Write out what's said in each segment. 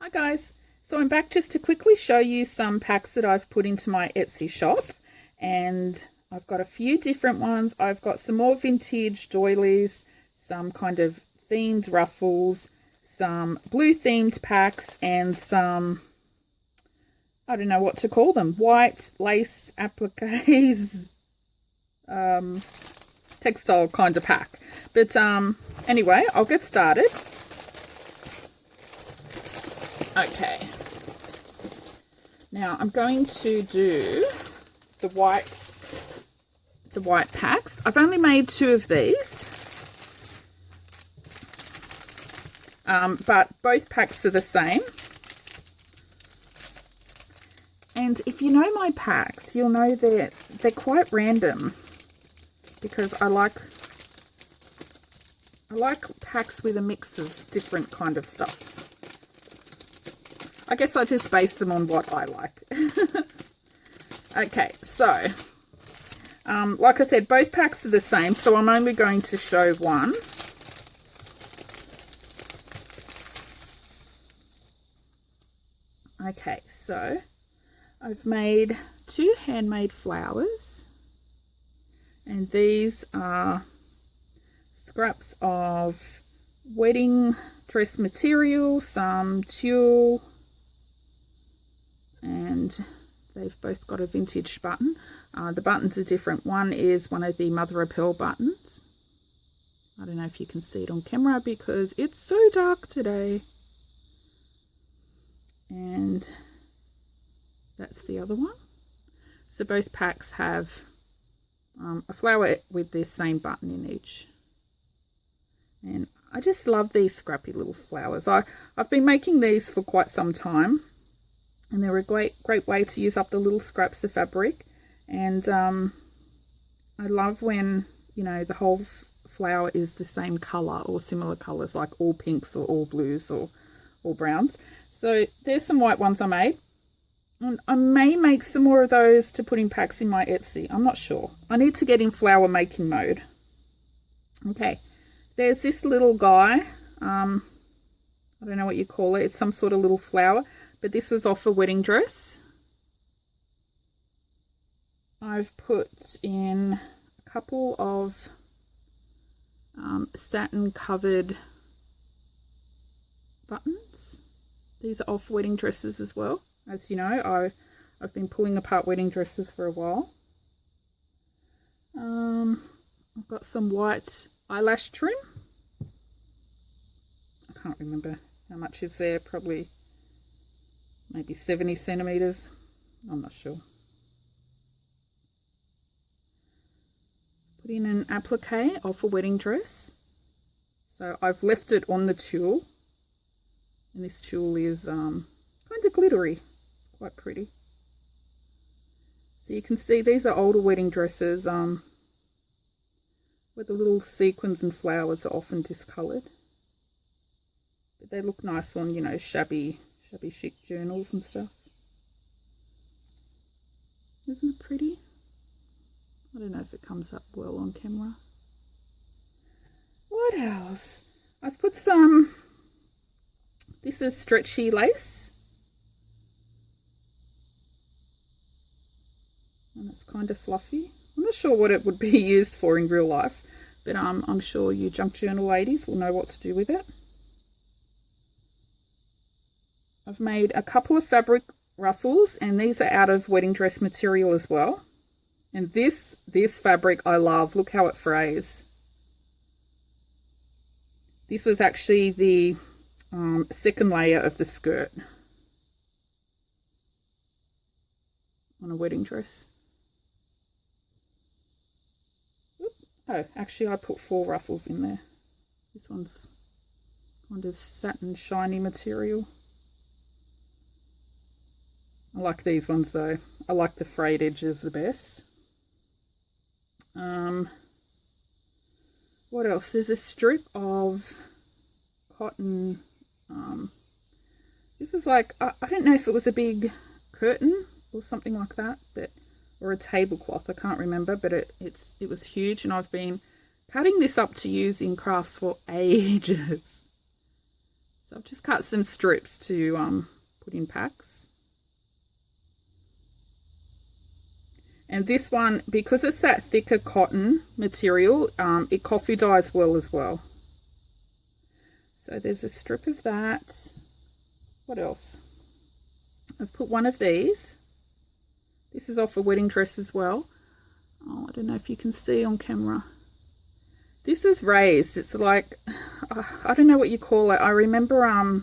Hi guys, so I'm back just to quickly show you some packs that I've put into my Etsy shop, and I've got a few different ones. I've got some more vintage doilies, some kind of themed ruffles, some blue themed packs, and some, I don't know what to call them, white lace appliques, textile kind of pack. But anyway, I'll get started. Okay, now I'm going to do the white packs. I've only made 2 of these, but both packs are the same. And if you know my packs, you'll know that they're quite random, because I like packs with a mix of different kind of stuff. I guess I just base them on what I like. Okay, so like I said, both packs are the same, so I'm only going to show one. Okay, so I've made 2 handmade flowers, and these are scraps of wedding dress material, some tulle, and they've both got a vintage button. The buttons are different. One is one of the mother of pearl buttons. I don't know if you can see it on camera because it's so dark today. And that's the other one. So both packs have a flower with the same button in each. And I just love these scrappy little flowers. I've been making these for quite some time, and they're a great way to use up the little scraps of fabric. And I love when, you know, the whole flower is the same color or similar colors, like all pinks or all blues or all browns. So there's some white ones I made. And I may make some more of those to put in packs in my Etsy. I'm not sure. I need to get in flower making mode. Okay, there's this little guy. I don't know what you call it. It's some sort of little flower. But this was off a wedding dress. I've put in a couple of satin covered buttons. These are off wedding dresses as well. As you know, I've been pulling apart wedding dresses for a while. I've got some white eyelash trim. I can't remember how much is there, probably maybe 70 centimeters. I'm not sure. Put in an applique off a wedding dress. So I've left it on the tulle, and this tulle is kind of glittery, quite pretty. So you can see these are older wedding dresses where the little sequins and flowers are often discoloured, but they look nice on, you know, shabby chic journals and stuff. Isn't it pretty? I don't know if it comes up well on camera. What else? I've put some, this is stretchy lace, and it's kind of fluffy. I'm not sure what it would be used for in real life, but I'm sure you junk journal ladies will know what to do with it. I've made a couple of fabric ruffles, and these are out of wedding dress material as well. And this fabric I love. Look how it frays. This was actually the second layer of the skirt on a wedding dress. Oh, actually I put 4 ruffles in there. This one's kind of satin shiny material. I like these ones though. I like the frayed edges the best. What else? There's a strip of cotton. This is like, I don't know if it was a big curtain or something like that, but or a tablecloth. I can't remember, but it was huge, and I've been cutting this up to use in crafts for ages. So I've just cut some strips to put in packs. And this one, because it's that thicker cotton material, it coffee dyes well as well. So there's a strip of that. What else? I've put one of these. This is off a wedding dress as well. Oh, I don't know if you can see on camera. This is raised. It's like, I don't know what you call it. I remember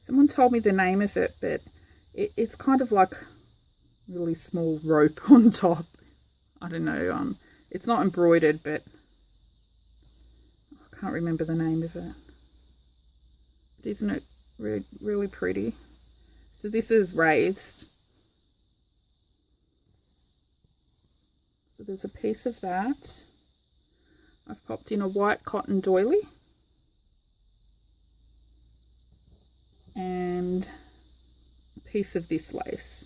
someone told me the name of it, but it's kind of like really small rope on top. I don't know. It's not embroidered, but I can't remember the name of it. But isn't it really pretty? So this is raised. So there's a piece of that. I've popped in a white cotton doily and a piece of this lace.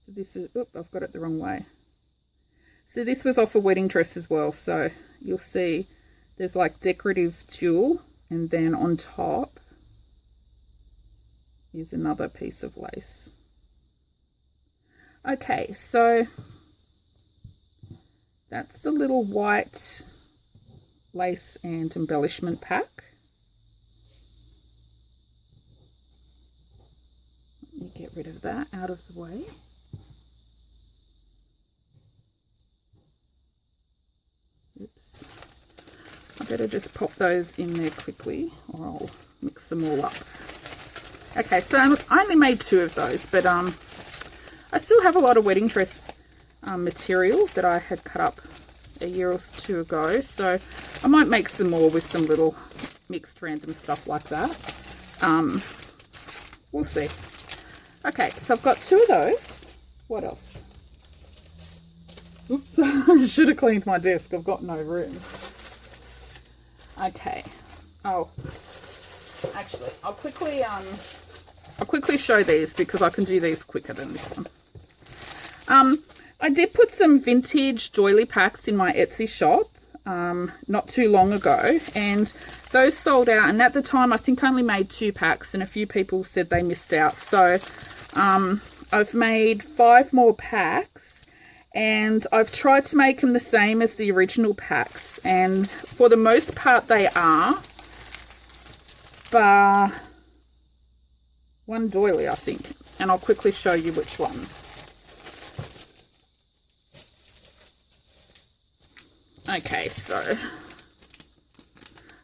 So this is, oop, I've got it the wrong way. So this was off a wedding dress as well. So you'll see there's like decorative jewel, and then on top is another piece of lace. Okay, so that's the little white lace and embellishment pack. Let me get rid of that out of the way. Oops. I better just pop those in there quickly, or I'll mix them all up. Okay, so I only made 2 of those, but I still have a lot of wedding dress material that I had cut up a year or 2 ago, so I might make some more with some little mixed random stuff like that. We'll see. Okay, so I've got 2 of those. What else? Oops, I should have cleaned my desk. I've got no room. Okay. Oh, actually, I'll quickly show these because I can do these quicker than this one. I did put some vintage doily packs in my Etsy shop not too long ago, and those sold out, and at the time I think I only made 2 packs and a few people said they missed out. So I've made 5 more packs, and I've tried to make them the same as the original packs, and for the most part they are, bar one doily I think, and I'll quickly show you which one. Okay, so,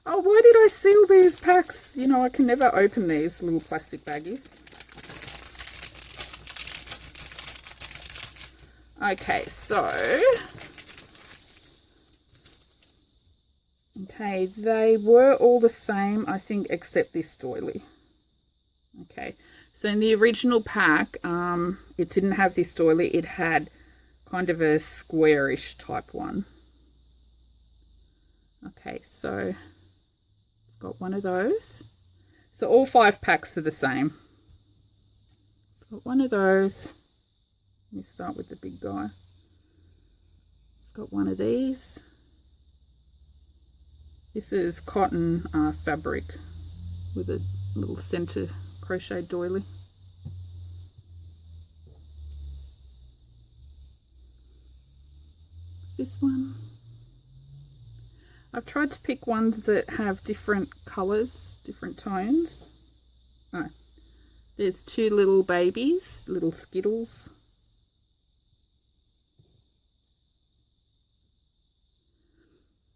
oh, why did I seal these packs? You know, I can never open these little plastic baggies. Okay, so, okay, they were all the same, I think, except this doily. Okay, so in the original pack, it didn't have this doily, it had kind of a squarish type one. Okay, so it's got one of those. So all 5 packs are the same. It's got one of those. Let me start with the big guy. It's got one of these. This is cotton fabric with a little center crochet doily. This one. I've tried to pick ones that have different colours, different tones. Oh, there's 2 little babies, little Skittles.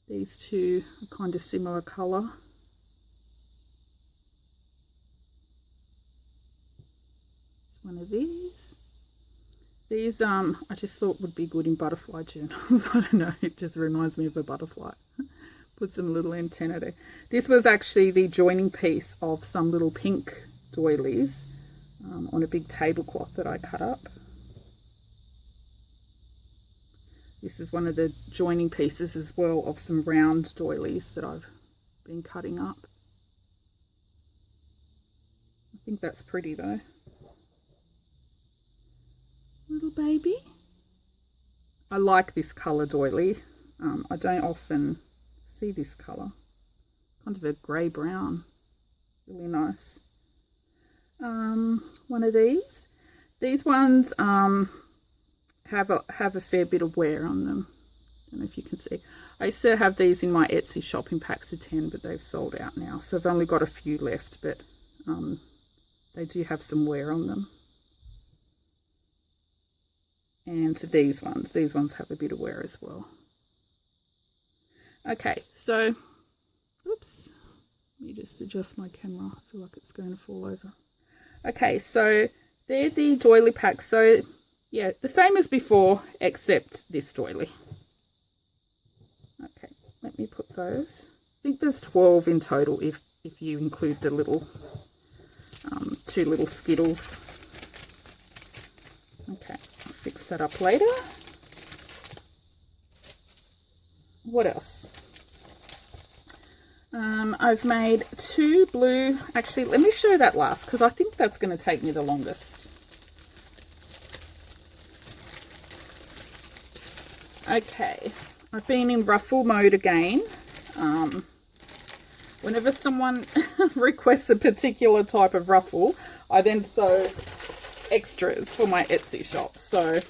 These 2 are kind of similar colour. It's one of these. These I just thought would be good in butterfly journals. I don't know, it just reminds me of a butterfly. Put some little antenna there. This was actually the joining piece of some little pink doilies on a big tablecloth that I cut up. This is one of the joining pieces as well of some round doilies that I've been cutting up. I think that's pretty though. Little baby. I like this colour doily. I don't often see this colour. Kind of a grey brown. Really nice. One of these. These ones have a fair bit of wear on them. Don't know if you can see. I used to have these in my Etsy shop in packs of 10, but they've sold out now. So I've only got a few left, but they do have some wear on them. And to these ones have a bit of wear as well. Okay, so, oops, let me just adjust my camera. I feel like it's going to fall over. Okay, so they're the doily packs. So, yeah, the same as before, except this doily. Okay, let me put those. I think there's 12 in total if you include the little, 2 little Skittles. Okay, I'll fix that up later. What else? I've made 2 blue. Actually, let me show that last because I think that's going to take me the longest. Okay, I've been in Ruffle mode again. Whenever someone requests a particular type of ruffle, I then sew extras for my Etsy shop. So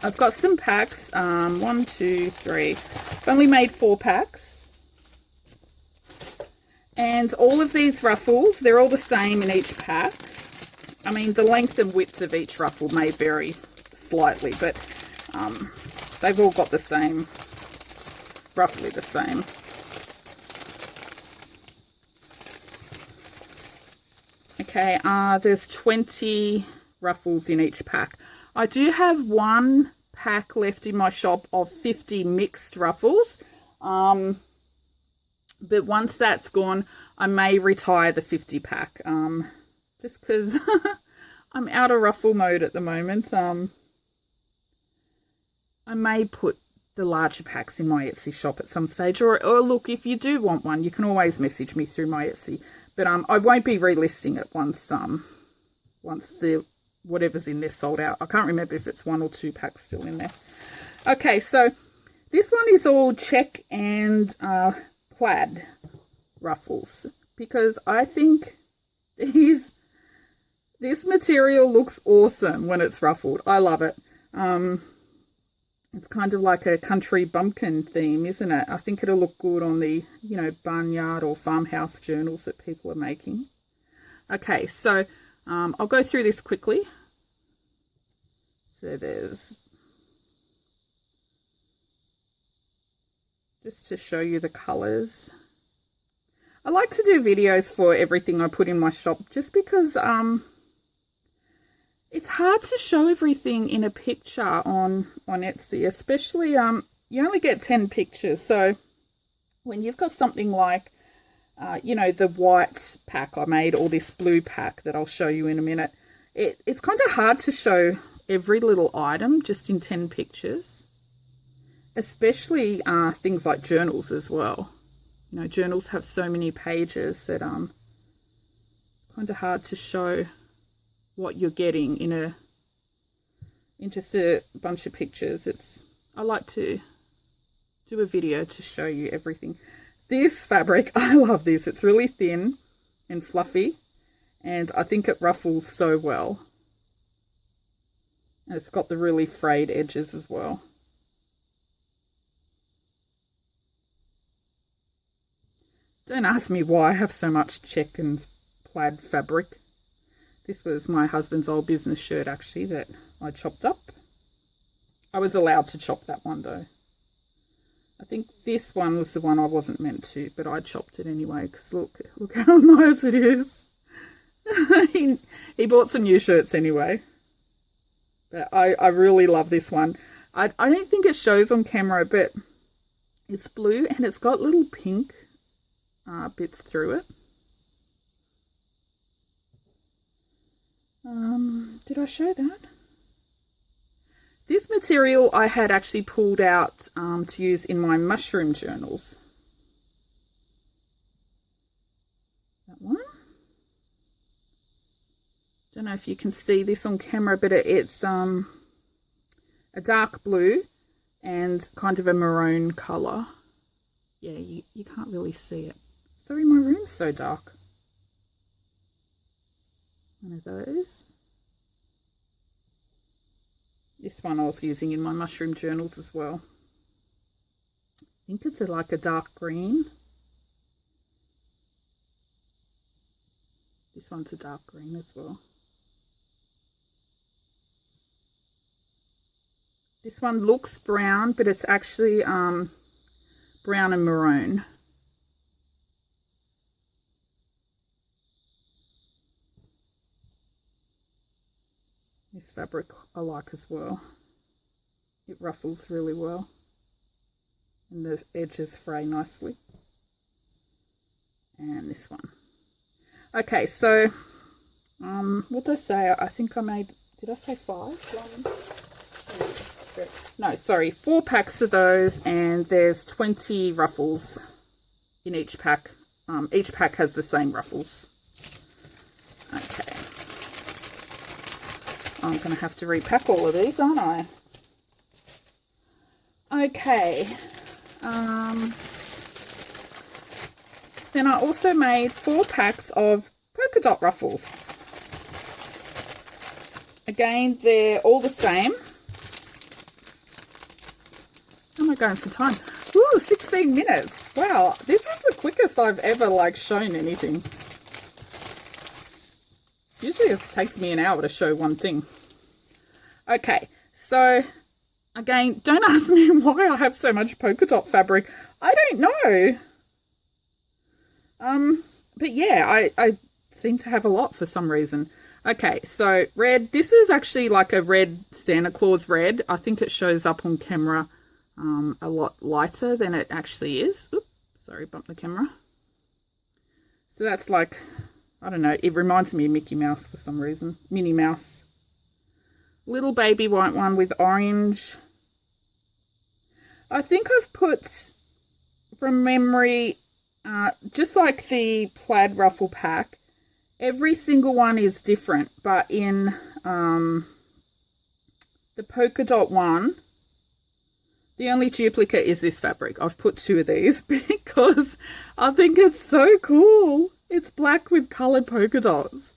I've got some packs. 1, 2, 3. I've only made 4 packs. And all of these ruffles, they're all the same in each pack. I mean, the length and width of each ruffle may vary slightly, but they've all got the same, roughly the same. Okay, there's 20 ruffles in each pack. I do have 1 pack left in my shop of 50 mixed ruffles. But once that's gone, I may retire the 50 pack. Just because I'm out of ruffle mode at the moment. I may put the larger packs in my Etsy shop at some stage. Or look, if you do want one, you can always message me through my Etsy. But I won't be relisting it once the whatever's in there sold out. I can't remember if it's 1 or 2 packs still in there. Okay, so this one is all check and plaid ruffles because I think this material looks awesome when it's ruffled. I love it. It's kind of like a country bumpkin theme, isn't it? I think it'll look good on the, barnyard or farmhouse journals that people are making. Okay, so I'll go through this quickly. So there's, just to show you the colours. I like to do videos for everything I put in my shop just because it's hard to show everything in a picture on Etsy, especially you only get 10 pictures. So when you've got something like the white pack I made or this blue pack that I'll show you in a minute, it's kind of hard to show every little item just in 10 pictures, especially things like journals as well. Journals have so many pages that kind of hard to show what you're getting in just a bunch of pictures. I like to do a video to show you everything. This fabric, I love this. It's really thin and fluffy, and I think it ruffles so well. And it's got the really frayed edges as well. Don't ask me why I have so much check and plaid fabric. This was my husband's old business shirt, actually, that I chopped up. I was allowed to chop that one, though. I think this one was the one I wasn't meant to, but I chopped it anyway, because look how nice it is. He bought some new shirts anyway. But I really love this one. I don't think it shows on camera, but it's blue and it's got little pink bits through it. Did I show that? This material I had actually pulled out to use in my mushroom journals. That one. Don't know if you can see this on camera, but it's a dark blue and kind of a maroon colour. Yeah, you can't really see it. Sorry, my room's so dark. One of those. This one I was using in my mushroom journals as well. I think it's like a dark green. This one's a dark green as well. This one looks brown, but it's actually brown and maroon. This fabric I like as well. It ruffles really well and the edges fray nicely. And this one. Okay, so what did I say? I think I made, did I say 5? No, sorry, 4 packs of those, and there's 20 ruffles in each pack. Each pack has the same ruffles. Okay. I'm going to have to repack all of these, aren't I? Okay. Then I also made 4 packs of polka dot ruffles. Again, they're all the same. How am I going for time? Ooh, 16 minutes. Wow, this is the quickest I've ever shown anything. Usually it takes me an hour to show one thing. Okay, so again, don't ask me why I have so much polka dot fabric. I don't know. But yeah, I seem to have a lot for some reason. Okay, so red. This is actually like a red Santa Claus red. I think it shows up on camera a lot lighter than it actually is. Oops, sorry, bumped the camera. So that's like, I don't know, it reminds me of Mickey Mouse for some reason. Minnie Mouse. Little baby white one with orange. I think I've put, from memory, just like the plaid ruffle pack, every single one is different, but in the polka dot one, the only duplicate is this fabric. I've put 2 of these because I think it's so cool. It's black with coloured polka dots.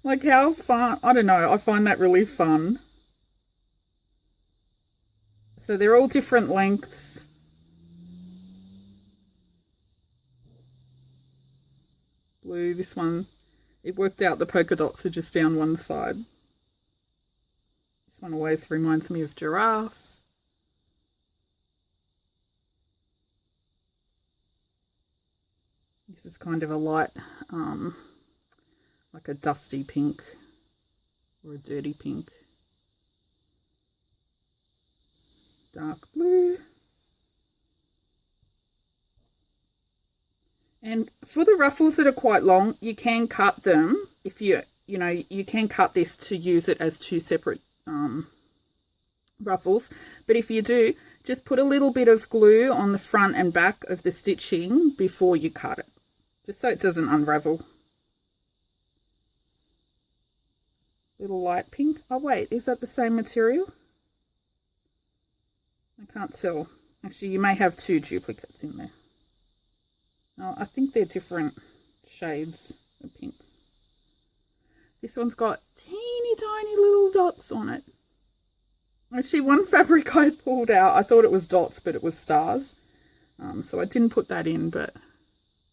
Like, how fun. I don't know. I find that really fun. So they're all different lengths. Blue, this one, it worked out the polka dots are just down one side. This one always reminds me of giraffe. This is kind of a light, like a dusty pink or a dirty pink. Dark blue. And for the ruffles that are quite long, you can cut them. If you can cut this to use it as 2 separate ruffles. But if you do, just put a little bit of glue on the front and back of the stitching before you cut it, just so it doesn't unravel. Little light pink. Oh wait, is that the same material? I can't tell. Actually, you may have 2 duplicates in there. Oh, I think they're different shades of pink. This one's got teeny tiny little dots on it. Actually, one fabric I pulled out, I thought it was dots, but it was stars. So I didn't put that in, but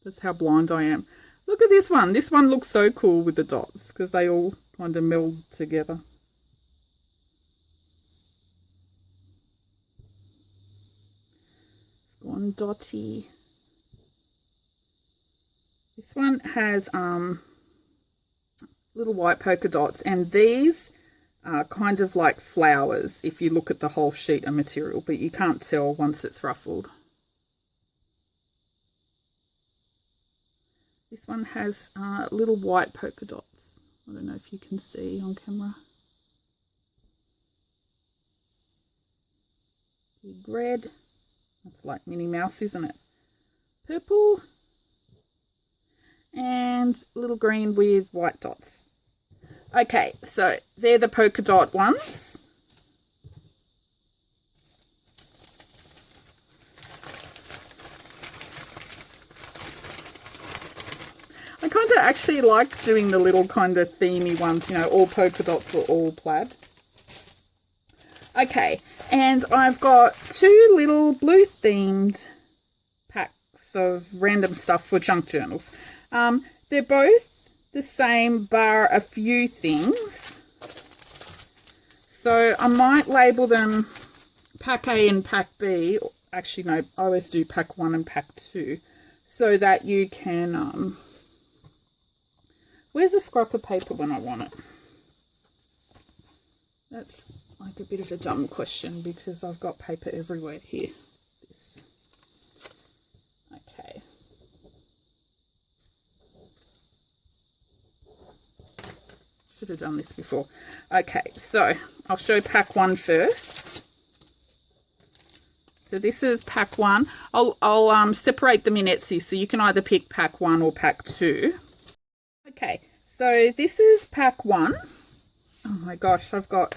that's how blind I am. Look at this one. This one looks so cool with the dots because they all kind of meld together. Gone dotty. This one has little white polka dots, and these are kind of like flowers if you look at the whole sheet of material, but you can't tell once it's ruffled. This one has little white polka dots. I don't know if you can see on camera. Big red. That's like Minnie Mouse, isn't it? Purple. And little green with white dots. Okay, so they're the polka dot ones. kind of actually like doing the little kind of themey ones, you know, all polka dots or all plaid. Okay, and I've got 2 little blue themed packs of random stuff for junk journals. They're both the same bar a few things. So I might label them pack A and pack B. Actually, no, I always do pack 1 and pack 2 so that you can... where's the scrap of paper when I want it? That's like a bit of a dumb question because I've got paper everywhere here. This. Okay. Should have done this before. Okay, so I'll show pack 1 first. So this is pack 1. I'll separate them in Etsy, so you can either pick pack 1 or pack 2. Okay, so this is pack 1. Oh my gosh, I've got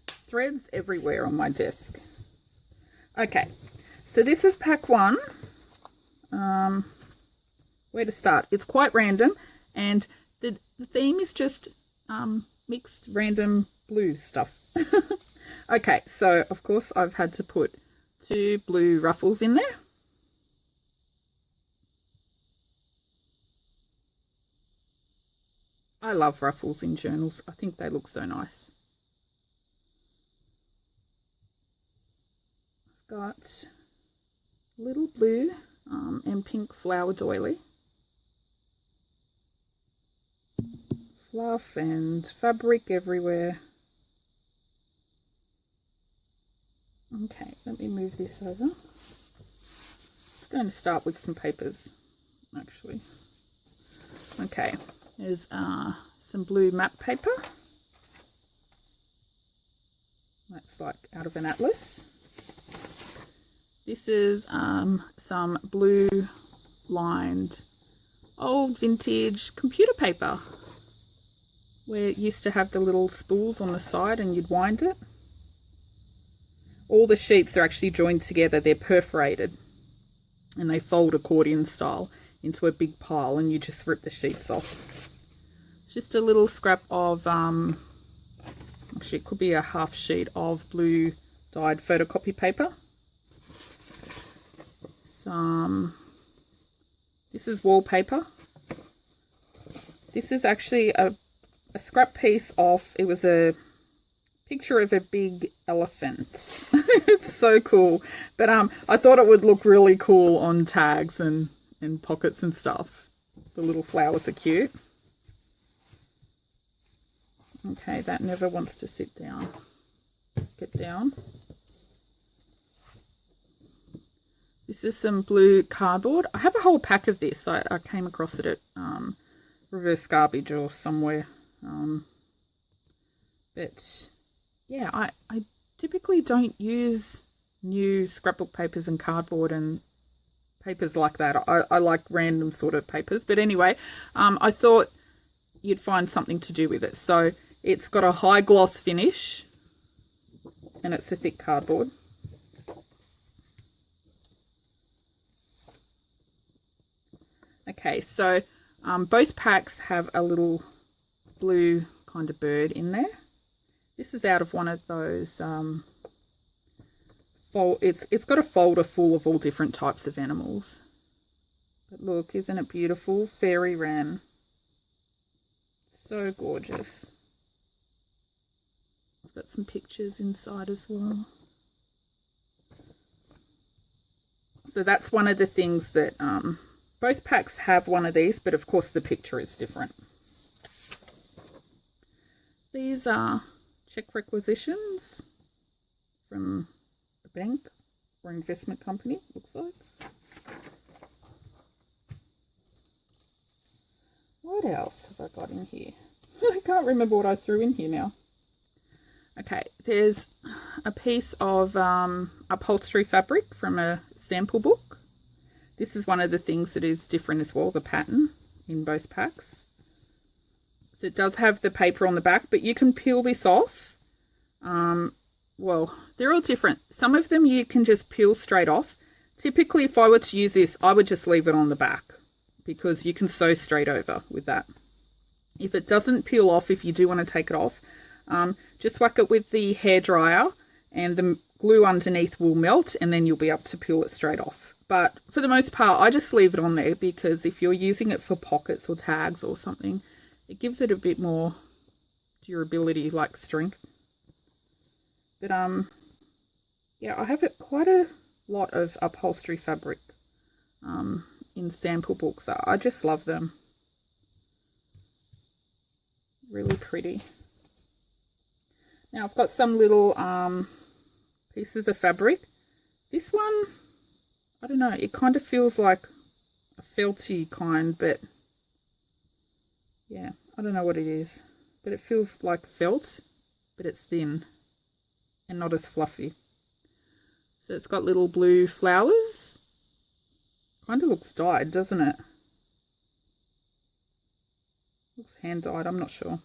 threads everywhere on my desk. Okay, so this is pack 1. Where to start? It's quite random, and the theme is just mixed random blue stuff. Okay, so of course I've had to put 2 blue ruffles in there. I love ruffles in journals. I think they look so nice. I've got little blue and pink flower doily. Fluff and fabric everywhere. Okay, let me move this over. Just going to start with some papers, actually. Okay, there's some blue map paper. That's like out of an atlas. This is some blue lined old vintage computer paper where it used to have the little spools on the side and you'd wind it. All the sheets are actually joined together. They're perforated and they fold accordion style into a big pile and you just rip the sheets off. It's just a little scrap of, actually it could be a half sheet of blue dyed photocopy paper. This is wallpaper. This is actually a scrap piece of, it was a picture of a big elephant. It's so cool. But I thought it would look really cool on tags and pockets and stuff. The little flowers are cute. Okay, that never wants to sit down. Get down. This is some blue cardboard. I have a whole pack of this. I came across it at Reverse Garbage or somewhere. But yeah, I typically don't use new scrapbook papers and cardboard and papers like that. I like random sort of papers. But anyway, I thought you'd find something to do with it. So it's got a high gloss finish and it's a thick cardboard. Okay, so both packs have a little blue kind of bird in there. This is out of one of those it's got a folder full of all different types of animals. But look, isn't it beautiful? Fairy wren. So gorgeous. It's got some pictures inside as well. So that's one of the things that both packs have one of these, but of course the picture is different. These are check requisitions from a bank or investment company, looks like. What else have I got in here? I can't remember what I threw in here now. Okay, there's a piece of upholstery fabric from a sample book. This is one of the things that is different as well, the pattern in both packs. So it does have the paper on the back, but you can peel this off. Well, they're all different. Some of them you can just peel straight off. Typically, if I were to use this, I would just leave it on the back because you can sew straight over with that. If it doesn't peel off, if you do want to take it off, just whack it with the hairdryer and the glue underneath will melt, and then you'll be able to peel it straight off. But for the most part, I just leave it on there because if you're using it for pockets or tags or something, it gives it a bit more durability, like strength. But yeah, I have quite a lot of upholstery fabric in sample books. I just love them. Really pretty. Now I've got some little pieces of fabric. This one, I don't know, it kind of feels like a felty kind, but yeah, I don't know what it is, but it feels like felt, but it's thin and not as fluffy. So it's got little blue flowers. Kind of looks dyed, doesn't it? Looks hand dyed, I'm not sure.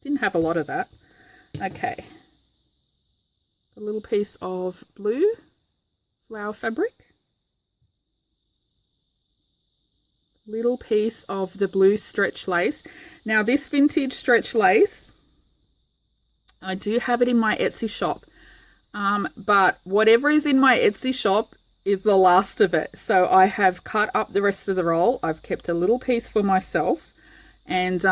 Didn't have a lot of that. Okay. A little piece of blue flower fabric. Little piece of the blue stretch lace. Now this vintage stretch lace, I do have it in my Etsy shop. But whatever is in my Etsy shop is the last of it. So I have cut up the rest of the roll. I've kept a little piece for myself. And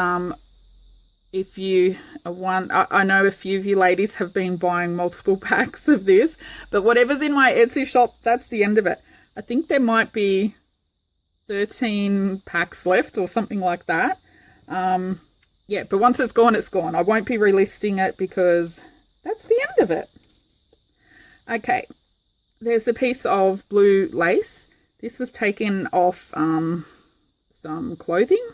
if you want, I know a few of you ladies have been buying multiple packs of this, but whatever's in my Etsy shop, that's the end of it. I think there might be 13 packs left or something like that. Yeah, but once it's gone, it's gone. I won't be relisting it because that's the end of it. Okay, there's a piece of blue lace. This was taken off some clothing.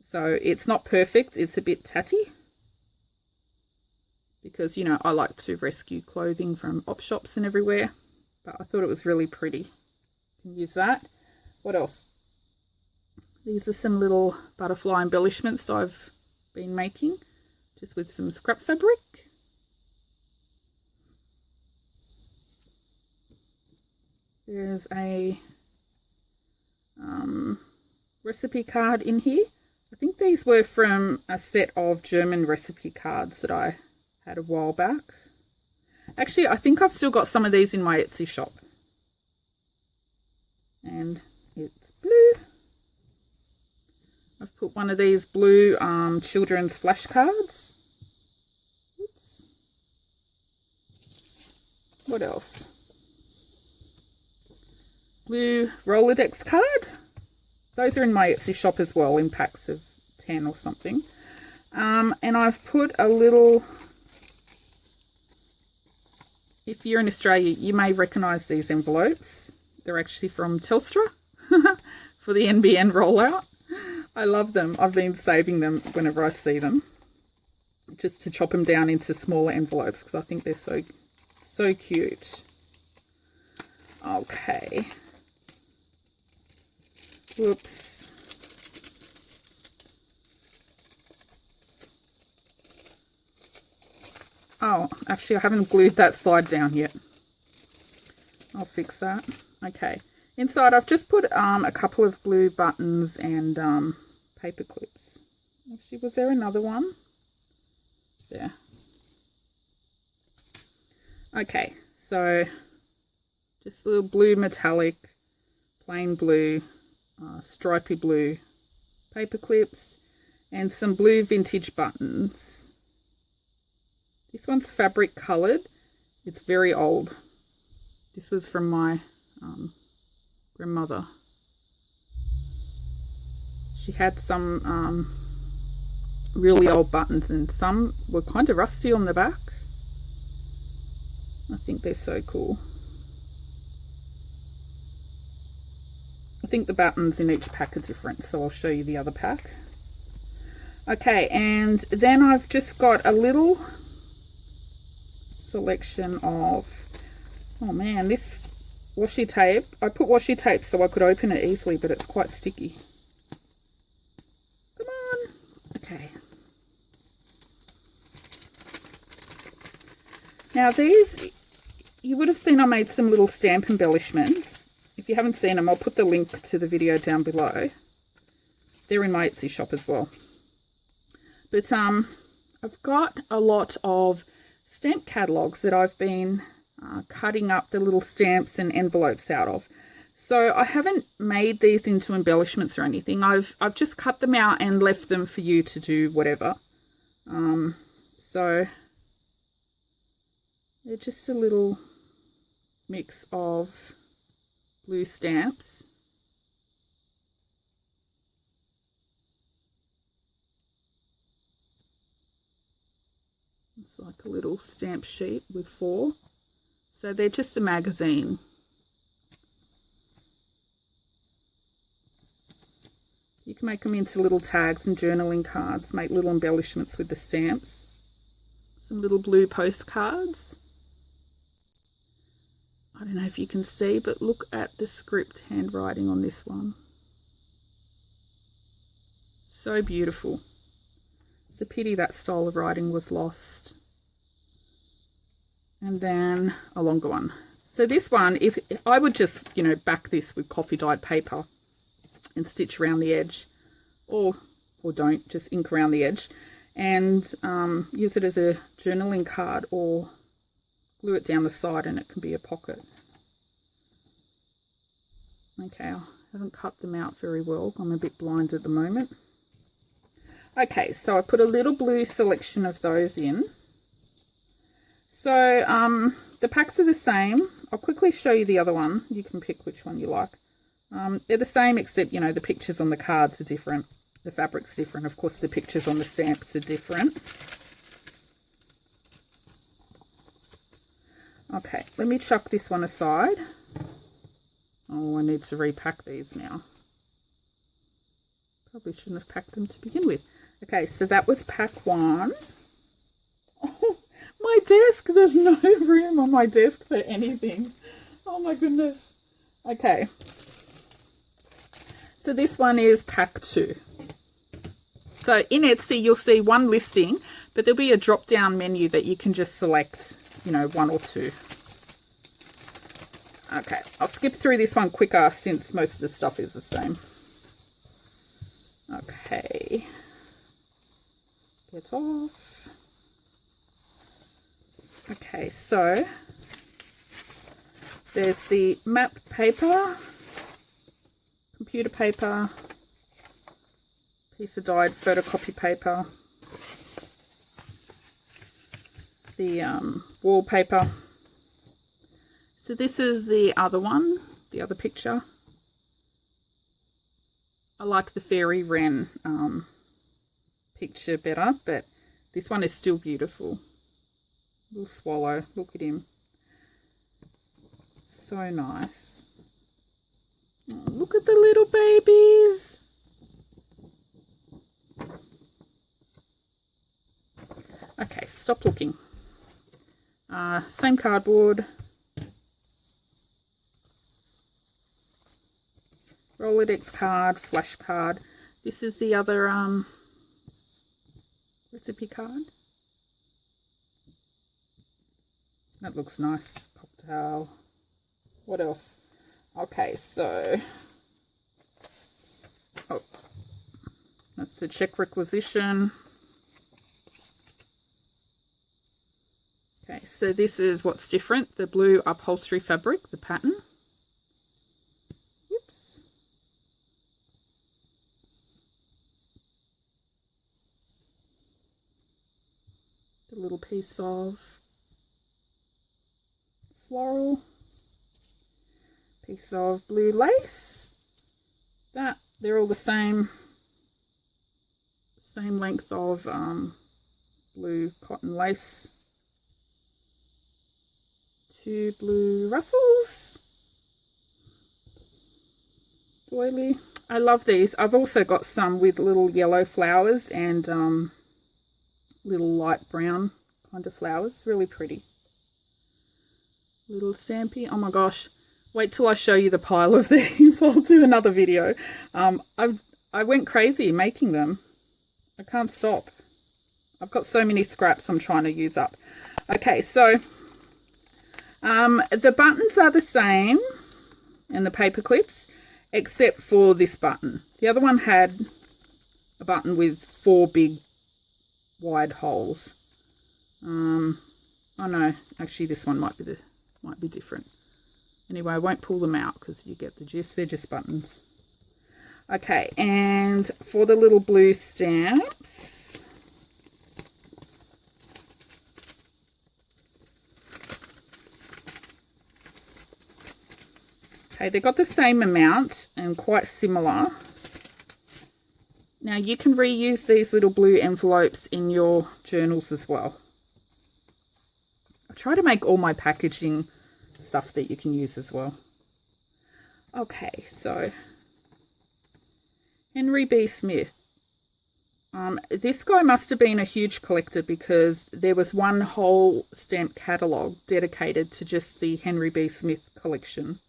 So it's not perfect, it's a bit tatty. Because, you know, I like to rescue clothing from op shops and everywhere. But I thought it was really pretty. Can use that. What else? These are some little butterfly embellishments I've been making. Just with some scrap fabric. There's a recipe card in here. I think these were from a set of German recipe cards that I had a while back. Actually, I think I've still got some of these in my Etsy shop. And it's blue. I've put one of these blue children's flashcards. Oops. What else? Blue Rolodex card. Those are in my Etsy shop as well, in packs of 10 or something. And I've put a little, if you're in Australia, you may recognise these envelopes. They're actually from Telstra for the NBN rollout. I love them. I've been saving them whenever I see them, just to chop them down into smaller envelopes because I think they're so cute. Okay. Whoops. Oh, actually I haven't glued that side down yet. I'll fix that. Okay. Inside I've just put a couple of glue buttons and paper clips. Actually, was there another one? There. Okay, so just a little blue metallic, plain blue, stripy blue paper clips and some blue vintage buttons. This one's fabric coloured. It's very old. This was from my grandmother. She had some really old buttons and some were kind of rusty on the back. I think they're so cool. I think the buttons in each pack are different, so I'll show you the other pack. Okay, and then I've just got a little selection of, oh man, this washi tape. I put washi tape so I could open it easily, but it's quite sticky. Come on. Okay. Now these, you would have seen I made some little stamp embellishments. If If you haven't seen them, I'll put the link to the video down below. They're in my Etsy shop as well. But I've got a lot of stamp catalogues that I've been cutting up the little stamps and envelopes out of. So I haven't made these into embellishments or anything. I've just cut them out and left them for you to do whatever. So they're just a little mix of blue stamps. It's like a little stamp sheet with 4. So they're just the magazine. You can make them into little tags and journaling cards, make little embellishments with the stamps. Some little blue postcards. I don't know if you can see, but look at the script handwriting on this one. So beautiful. It's a pity that style of writing was lost. And then a longer one. So this one, if I would just, you know, back this with coffee dyed paper and stitch around the edge, or don't, just ink around the edge, and use it as a journaling card, or glue it down the side and it can be a pocket. Okay, I haven't cut them out very well. I'm a bit blind at the moment. Okay, so I put a little blue selection of those in. So the packs are the same. I'll quickly show you the other one. You can pick which one you like. They're the same, except, you know, the pictures on the cards are different. The fabric's different. Of course, the pictures on the stamps are different. Okay, let me chuck this one aside. Oh, I need to repack these now. Probably shouldn't have packed them to begin with. Okay, so that was pack 1. Oh, my desk. There's no room on my desk for anything. Oh my goodness. Okay. So this one is pack 2. So in Etsy, you'll see one listing, but there'll be a drop-down menu that you can just select, you know, 1 or 2. Okay, I'll skip through this one quicker since most of the stuff is the same. Okay. Get off. Okay, so there's the map paper, computer paper, piece of dyed photocopy paper, the wallpaper. So this is the other one, the other picture. I like the fairy wren picture better, but this one is still beautiful. Little swallow, look at him. So nice. Oh, look at the little babies. Okay, stop looking. Same cardboard. Rolodex card, flash card. This is the other recipe card. That looks nice. Cocktail. What else? Okay, so that's the check requisition. Okay, so this is what's different. The blue upholstery fabric, the pattern. The little piece of floral, piece of blue lace. That they're all the same length of blue cotton lace. 2 blue ruffles. Doily. I love these. I've also got some with little yellow flowers and little light brown kind of flowers. Really pretty. Little stampy. Oh my gosh. Wait till I show you the pile of these. I'll do another video. I went crazy making them. I can't stop. I've got so many scraps I'm trying to use up. Okay, so the buttons are the same. and the paper clips, except for this button. The other one had a button with 4 big wide holes. Oh no, actually this one might be different. Anyway, I won't pull them out because you get the gist. They're just buttons. Okay, and for the little blue stamps, okay, they got the same amount and quite similar. Now you can reuse these little blue envelopes in your journals as well. I try to make all my packaging stuff that you can use as well. Okay, so Henry B. Smith. This guy must have been a huge collector because there was one whole stamp catalogue dedicated to just the Henry B. Smith collection.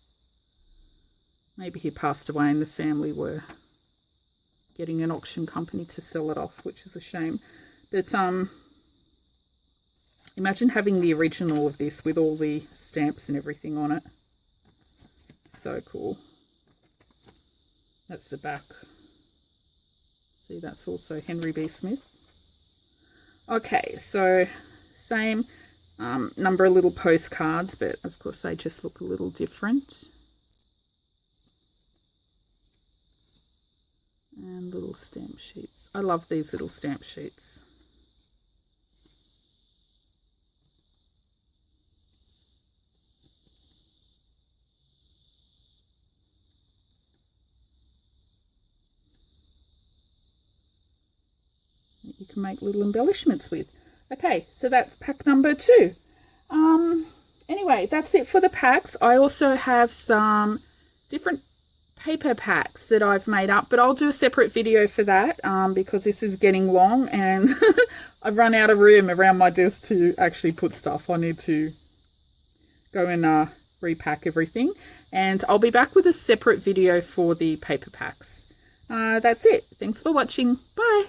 Maybe he passed away and the family were getting an auction company to sell it off, which is a shame. But imagine having the original of this with all the stamps and everything on it. So cool. That's the back. See, that's also Henry B. Smith. Okay, so same number of little postcards, but of course they just look a little different. And little stamp sheets. I love these little stamp sheets. You can make little embellishments with. Okay, so that's pack number 2. Anyway, that's it for the packs. I also have some different paper packs that I've made up, but I'll do a separate video for that because this is getting long and I've run out of room around my desk to actually put stuff. I need to go and repack everything, and I'll be back with a separate video for the paper packs. That's it. Thanks for watching. Bye.